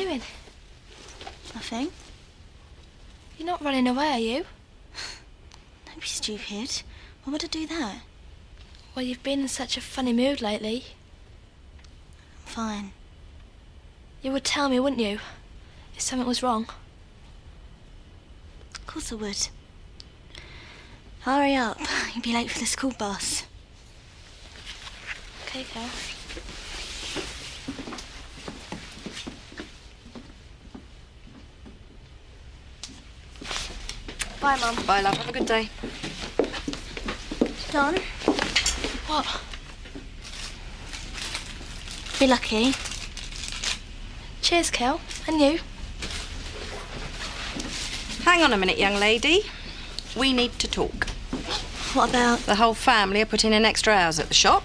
doing? Nothing. You're not running away, are you? Don't be stupid. Why would I do that? Well, you've been in such a funny mood lately. I'm fine. You would tell me, wouldn't you? If something was wrong. Of course I would. Hurry up. You'll be late for the school bus. Okay, Cal. Bye, Mum. Bye, love. Have a good day. Don, What? be lucky. Cheers, Cal. And you? Hang on a minute, young lady. We need to talk. What about... The whole family are putting in extra hours at the shop.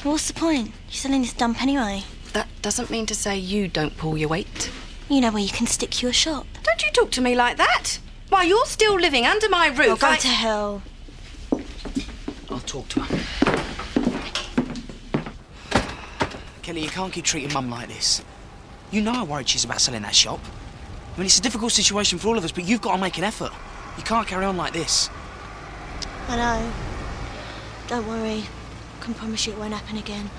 What's the point? You're selling this dump anyway. That doesn't mean to say you don't pull your weight. You know where you can stick your shop. Don't you talk to me like that. Why, you're still living under my roof. Oh, go to hell. I'll talk to her. Kelly, you can't keep treating Mum like this. You know how worried she is about selling that shop. I mean, it's a difficult situation for all of us, but you've got to make an effort. You can't carry on like this. I know. Don't worry. I can promise you it won't happen again.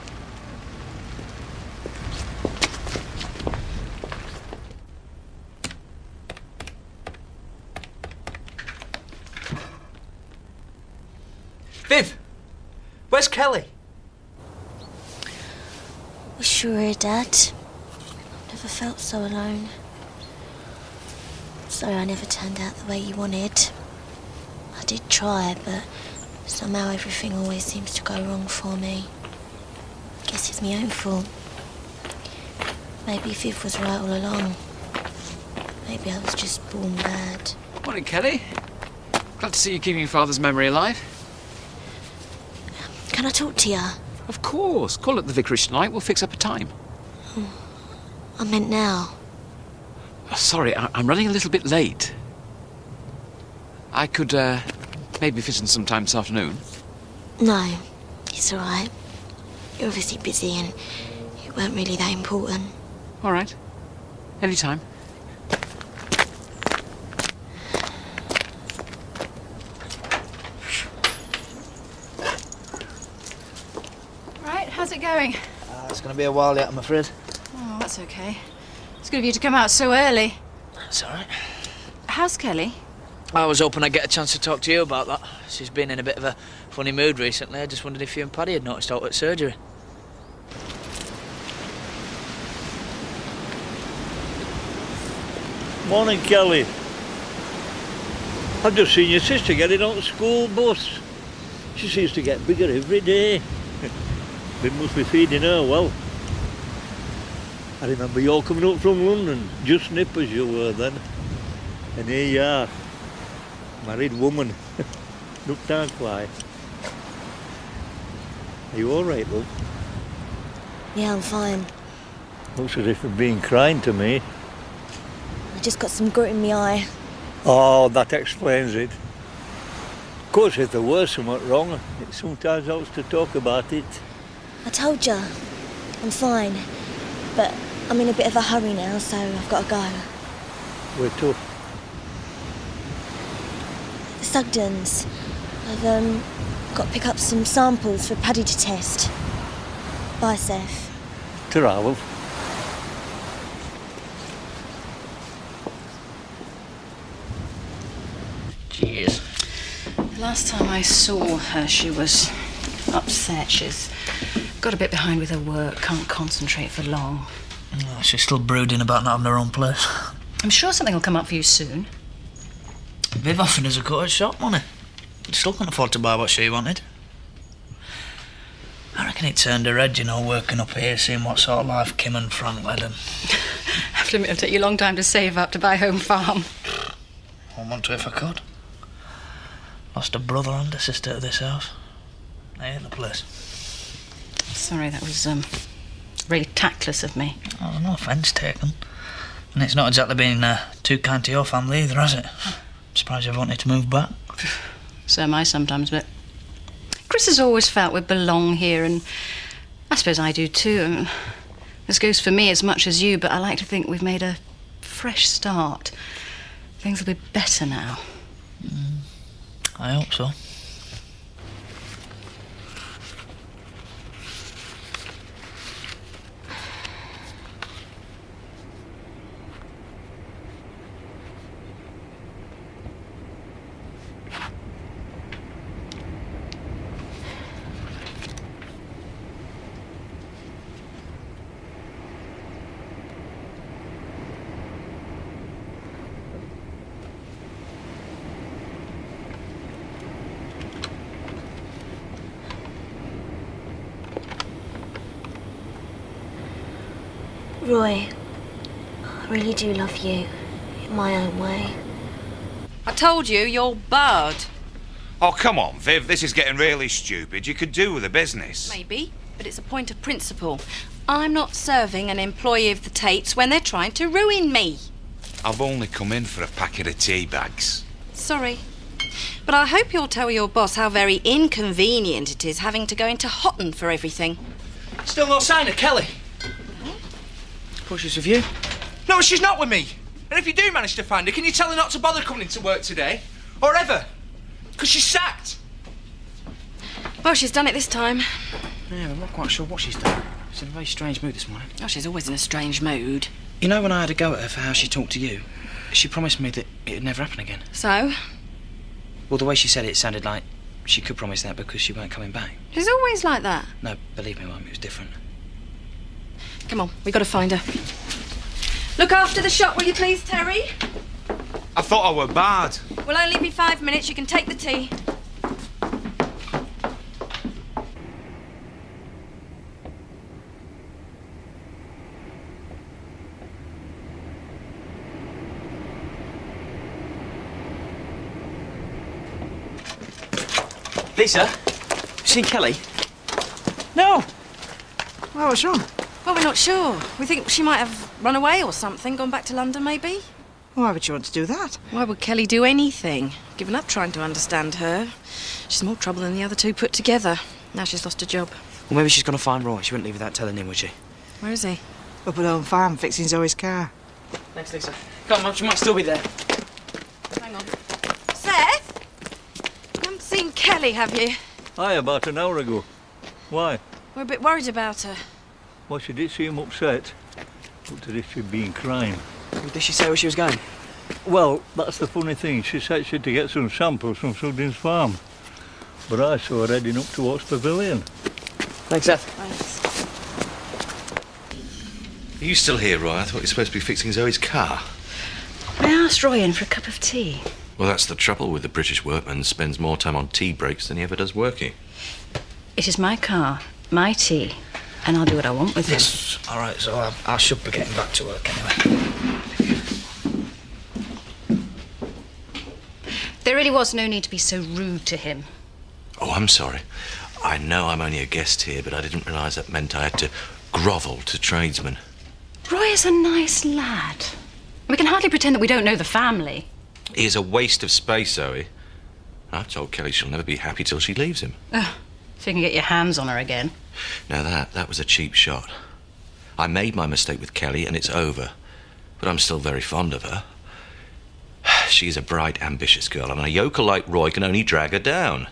Viv, where's Kelly? Wish you were here, Dad. I've never felt so alone. Sorry I never turned out the way you wanted. I did try, but somehow everything always seems to go wrong for me. Guess it's my own fault. Maybe Viv was right all along. Maybe I was just born bad. Morning, Kelly. Glad to see you keeping your father's memory alive. Can I talk to you? Of course. Call at the vicarage tonight. We'll fix up a time. I meant now. Oh, sorry, I'm running a little bit late. I could, maybe fit in sometime this afternoon. No, it's all right. You're obviously busy and it weren't really that important. All right. Anytime. Right, how's it going? It's going to be a while yet, I'm afraid. Oh, that's okay. It's good of you to come out so early. That's all right. How's Kelly? I was hoping I'd get a chance to talk to you about that. She's been in a bit of a funny mood recently. I just wondered if you and Paddy had noticed out at surgery. Morning, Kelly. I've just seen your sister getting on the school bus. She seems to get bigger every day. We must be feeding her well. I remember you all coming up from London, just nip as you were then. And here you are, married woman. Look down, Clyde. Are you all right, love? Yeah, I'm fine. Looks as if you've been crying to me. I just got some grit in my eye. Oh, that explains it. Of course, if there were something wrong, it sometimes helps to talk about it. I told you, I'm fine. But I'm in a bit of a hurry now, so I've got to go. Where to? The Sugdens. I've got to pick up some samples for Paddy to test. Bye, Seth. Ta-ra, love. Cheers. The last time I saw her, she was upset. She's got a bit behind with her work, can't concentrate for long. Oh, she's still brooding about not having her own place. I'm sure something will come up for you soon. Viv offered us a cut of shop money. Still couldn't afford to buy what she wanted. I reckon it turned her head, you know, working up here, seeing what sort of life Kim and Frank led them. I have to admit, it'll take you a long time to save up to buy a home farm. I want to if I could. Lost a brother and a sister to this house. I hate the place. Sorry, that was really tactless of me. Oh, no offence taken. And it's not exactly been too kind to your family either, has it? I'm surprised you've wanted to move back. So am I sometimes, but Chris has always felt we belong here, and I suppose I do too. This goes for me as much as you, but I like to think we've made a fresh start. Things will be better now. I hope so. Roy, I really do love you, in my own way. I told you, you're barred. Oh, come on, Viv, this is getting really stupid. You could do with a business. Maybe, but it's a point of principle. I'm not serving an employee of the Tates when they're trying to ruin me. I've only come in for a packet of tea bags. Sorry. But I hope you'll tell your boss how very inconvenient it is having to go into Houghton for everything. Still no sign of Kelly. Of course she's with you. No, she's not with me. And if you do manage to find her, can you tell her not to bother coming into work today? Or ever? Because she's sacked. Well, she's done it this time. Yeah, I'm not quite sure what she's done. She's in a very strange mood this morning. Oh, she's always in a strange mood. You know when I had a go at her for how she talked to you? She promised me that it would never happen again. So? Well, the way she said it sounded like she could promise that because she weren't coming back. She's always like that. No, believe me, Mum, it was different. Come on, we got to find her. Look after the shop, will you please, Terry? I thought I were barred. We'll only be 5 minutes. You can take the tea. Lisa, you seen Kelly? No. Well, what's wrong? Well, we're not sure. We think she might have run away or something, gone back to London, maybe. Why would you want to do that? Why would Kelly do anything? Given up trying to understand her. She's more trouble than the other two put together. Now she's lost her job. Well, maybe she's going to find Roy. She wouldn't leave without telling him, would she? Where is he? Up at home farm, fixing Zoe's car. Thanks, Lisa. Come on, Mum, she might still be there. Hang on. Seth? You haven't seen Kelly, have you? Aye, about an hour ago. Why? We're a bit worried about her. Well, she did seem upset. Looked as if she'd been crying. Did she say where she was going? Well, that's the funny thing. She said she'd to get some samples from Sugden's farm. But I saw her heading up towards Pavilion. Thanks, Seth. Thanks. Are you still here, Roy? I thought you were supposed to be fixing Zoe's car. I asked Roy in for a cup of tea. Well, that's the trouble with the British workman. Spends more time on tea breaks than he ever does working. It is my car, my tea, and I'll do what I want with it. Yes. All right, so I should be getting back to work anyway. There really was no need to be so rude to him. Oh, I'm sorry. I know I'm only a guest here, but I didn't realise that meant I had to grovel to tradesmen. Roy is a nice lad. We can hardly pretend that we don't know the family. He is a waste of space, Zoe. I've told Kelly she'll never be happy till she leaves him. Ugh, so you can get your hands on her again. Now that was a cheap shot. I made my mistake with Kelly and it's over. But I'm still very fond of her. She's a bright, ambitious girl, and a yokel like Roy can only drag her down.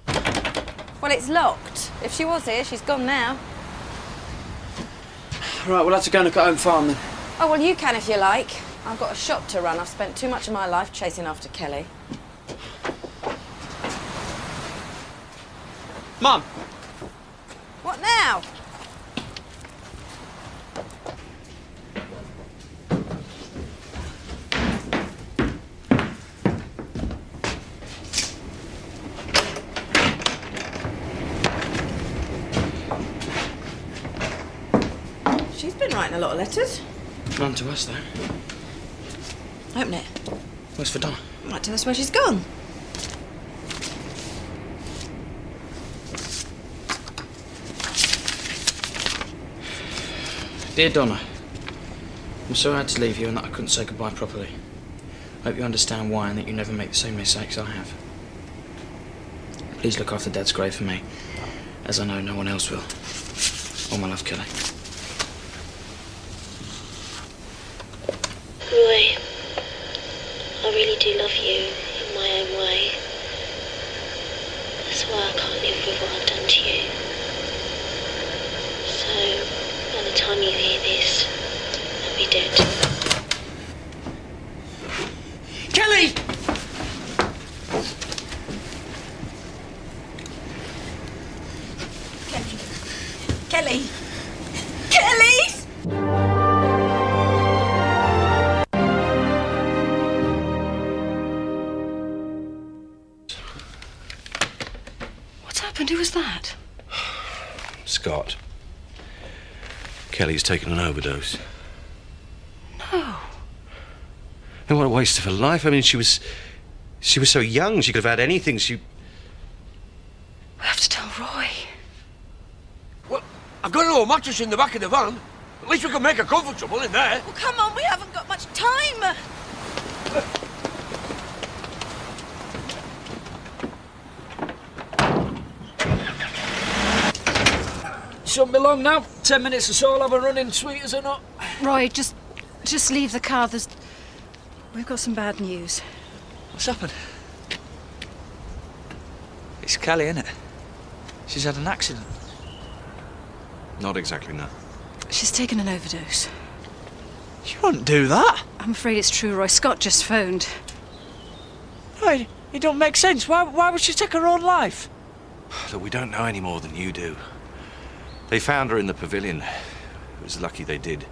Well, it's locked. If she was here, she's gone now. Right, we'll have to go and look at Home Farm then. Oh, well, you can if you like. I've got a shop to run. I've spent too much of my life chasing after Kelly. Mum! What now? She's been writing a lot of letters. None to us, though. Open it. Where's for Donna? Might tell us where she's gone. Dear Donna, I'm sorry I had to leave you and that I couldn't say goodbye properly. Hope you understand why and that you never make the same mistakes I have. Please look after Dad's grave for me, as I know no one else will. Oh, my love, Kelly. Roy, I really do love you in my own way. That's why I can't live with what I've done to you. So, by the time you hear this, I'll be dead. Kelly! Kelly! Kelly! What's happened? Who was that? Scott. Kelly's taken an overdose. No. And what a waste of her life. I mean, she was so young. She could have had anything. We have to tell Roy. Well, I've got an old mattress in the back of the van. At least we can make her comfortable in there. Well, come on, we haven't got much time. Shouldn't be long now. 10 minutes or so, I'll have a run in, sweet as or not. Roy, just leave the car. We've got some bad news. What's happened? It's Kelly, innit? She's had an accident. Not exactly, no. She's taken an overdose. You wouldn't do that. I'm afraid it's true, Roy. Scott just phoned. Right, it don't make sense. Why would she take her own life? Look, we don't know any more than you do. They found her in the pavilion. It was lucky they did.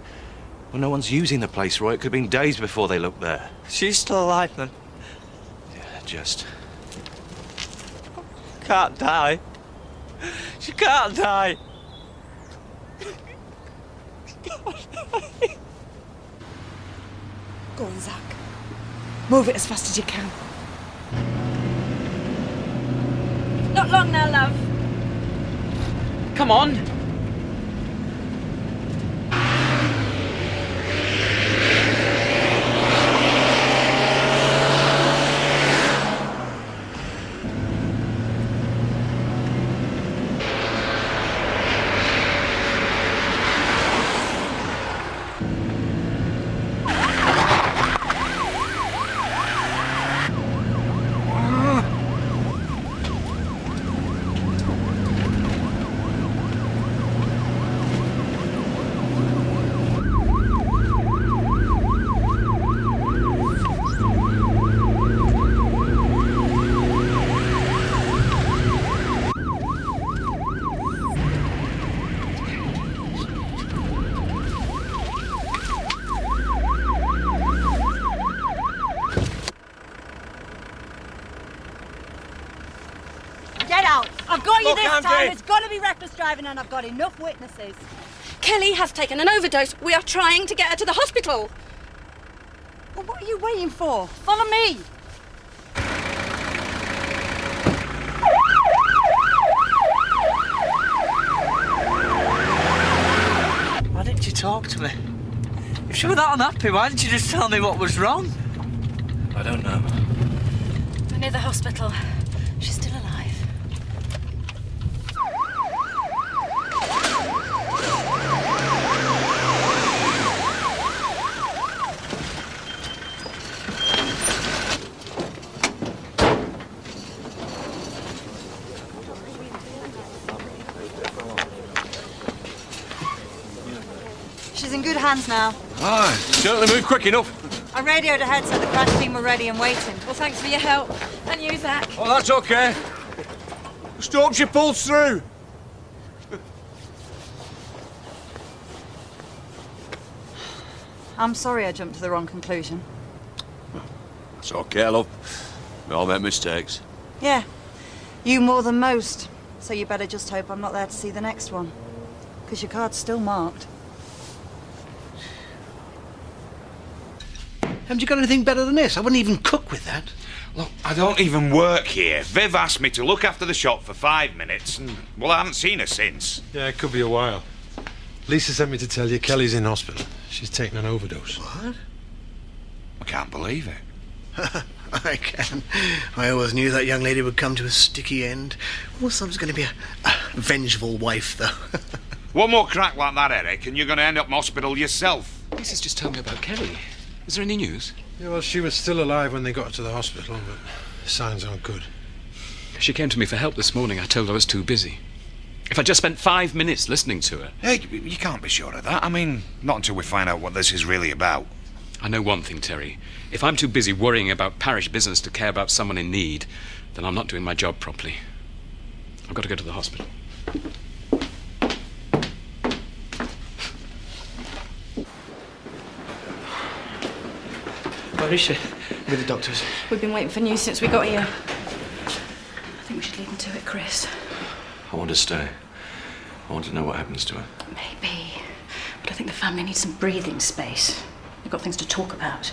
Well, no one's using the place, Roy. It could have been days before they looked there. She's still alive, then. Yeah, just. Can't die. She can't die. Go on, Zach. Move it as fast as you can. Not long now, love. Come on. Get out! I've got you Look, this Andy. time. It's got to be reckless driving, and I've got enough witnesses. Kelly has taken an overdose. We are trying to get her to the hospital. Well, what are you waiting for? Follow me. Why didn't you talk to me? If she were that unhappy, why didn't you just tell me what was wrong? I don't know. We're near the hospital. She's still alive. She's in good hands now. Aye, certainly moved quick enough. I radioed ahead so the crash team were ready and waiting. Well, thanks for your help. And you, Zach. Oh, that's okay. Just hope she pulls through. I'm sorry I jumped to the wrong conclusion. It's okay, love. We all make mistakes. Yeah, you more than most. So you better just hope I'm not there to see the next one. Because your card's still marked. Haven't you got anything better than this? I wouldn't even cook with that. Look, I don't even work here. Viv asked me to look after the shop for 5 minutes, and, well, I haven't seen her since. Yeah, it could be a while. Lisa sent me to tell you Kelly's in hospital. She's taken an overdose. What? I can't believe it. I can. I always knew that young lady would come to a sticky end. Also, I was going to be a vengeful wife, though. One more crack like that, Eric, and you're going to end up in hospital yourself. Lisa's just told me about Kelly. Is there any news? Yeah, well, she was still alive when they got her to the hospital, but signs aren't good. She came to me for help this morning. I told her I was too busy. If I just spent 5 minutes listening to her... Hey, you can't be sure of that. I mean, not until we find out what this is really about. I know one thing, Terry. If I'm too busy worrying about parish business to care about someone in need, then I'm not doing my job properly. I've got to go to the hospital. Where is she? With the doctors. We've been waiting for news since we got here. I think we should leave them to it, Chris. I want to stay. I want to know what happens to her. Maybe. But I think the family needs some breathing space. They've got things to talk about.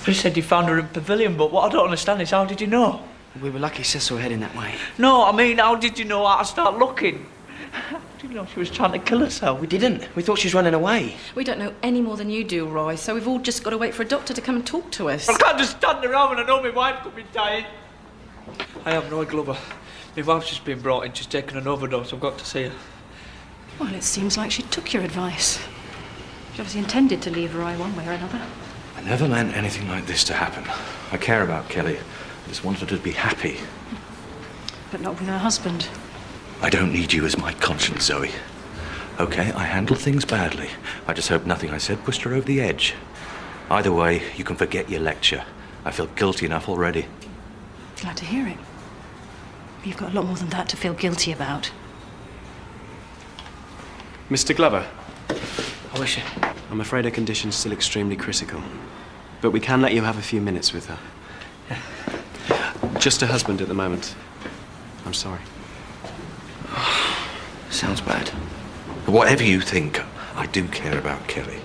Chris said you found her in Pavilion, but what I don't understand is how did you know? We were lucky Cecil heading that way. No, I mean, how did you know how to start looking? How did you know she was trying to kill herself? We didn't. We thought she was running away. We don't know any more than you do, Roy, so we've all just got to wait for a doctor to come and talk to us. I can't just stand around when I know my wife could be dying. I am Roy Glover. My wife's just been brought in. She's taken an overdose. I've got to see her. Well, it seems like she took your advice. She obviously intended to leave Roy one way or another. I never meant anything like this to happen. I care about Kelly. I just wanted her to be happy. But not with her husband. I don't need you as my conscience, Zoe. Okay, I handled things badly. I just hope nothing I said pushed her over the edge. Either way, you can forget your lecture. I feel guilty enough already. Glad to hear it. You've got a lot more than that to feel guilty about. Mr. Glover. How is she? I'm afraid her condition's still extremely critical. But we can let you have a few minutes with her. Just her husband at the moment. I'm sorry. Sounds bad. Whatever you think, I do care about Kelly.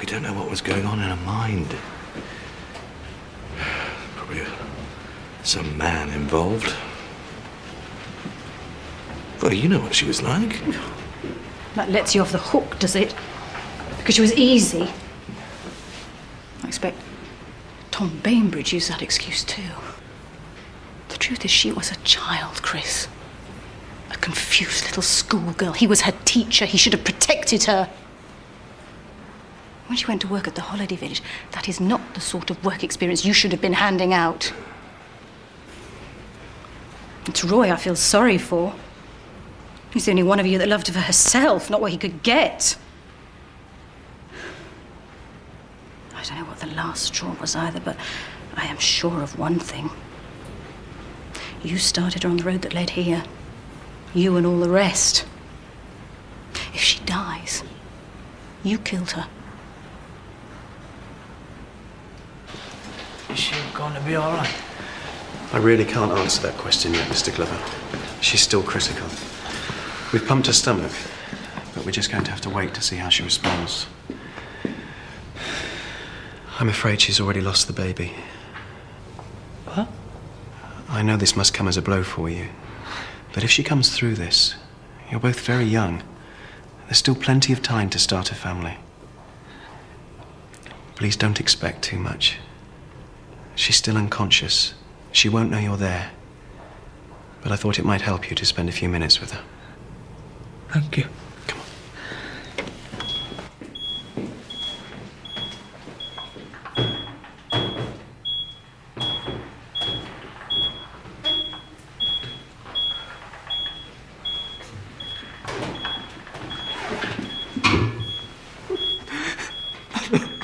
We don't know what was going on in her mind. Probably some man involved. Well, you know what she was like. That lets you off the hook, does it? Because she was easy. I expect Tom Bainbridge used that excuse too. The truth is, she was a child, Chris. A confused little schoolgirl. He was her teacher. He should have protected her. When she went to work at the holiday village, that is not the sort of work experience you should have been handing out. It's Roy I feel sorry for. He's the only one of you that loved her for herself, not what he could get. I don't know what the last straw was either, but I am sure of one thing. You started her on the road that led here. You and all the rest. If she dies, you killed her. Is she going to be all right? I really can't answer that question yet, Mr. Glover. She's still critical. We've pumped her stomach, but we're just going to have to wait to see how she responds. I'm afraid she's already lost the baby. What? I know this must come as a blow for you, but if she comes through this, you're both very young. There's still plenty of time to start a family. Please don't expect too much. She's still unconscious. She won't know you're there. But I thought it might help you to spend a few minutes with her. Thank you. Come on.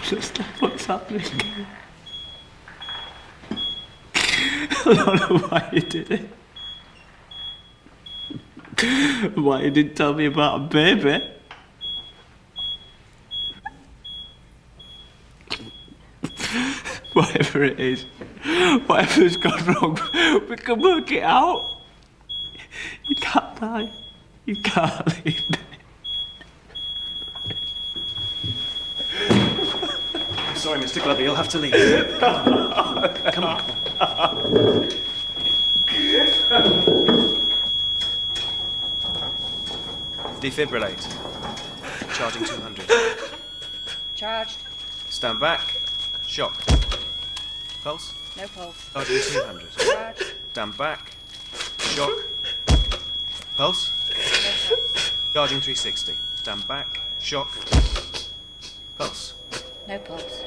Just what's happening. I don't know why you did it. Why you didn't tell me about a baby? Whatever it is, whatever's gone wrong, we can work it out. You can't die. You can't leave me. I'm sorry, Mr. Glover, you'll have to leave. Come on. Defibrillate. Charging 200. Charged. Stand back. Shock. Pulse. No pulse. Charging 200. Charged. Stand back. Shock. Pulse. Charging 360. Stand back. Shock. Pulse. No pulse.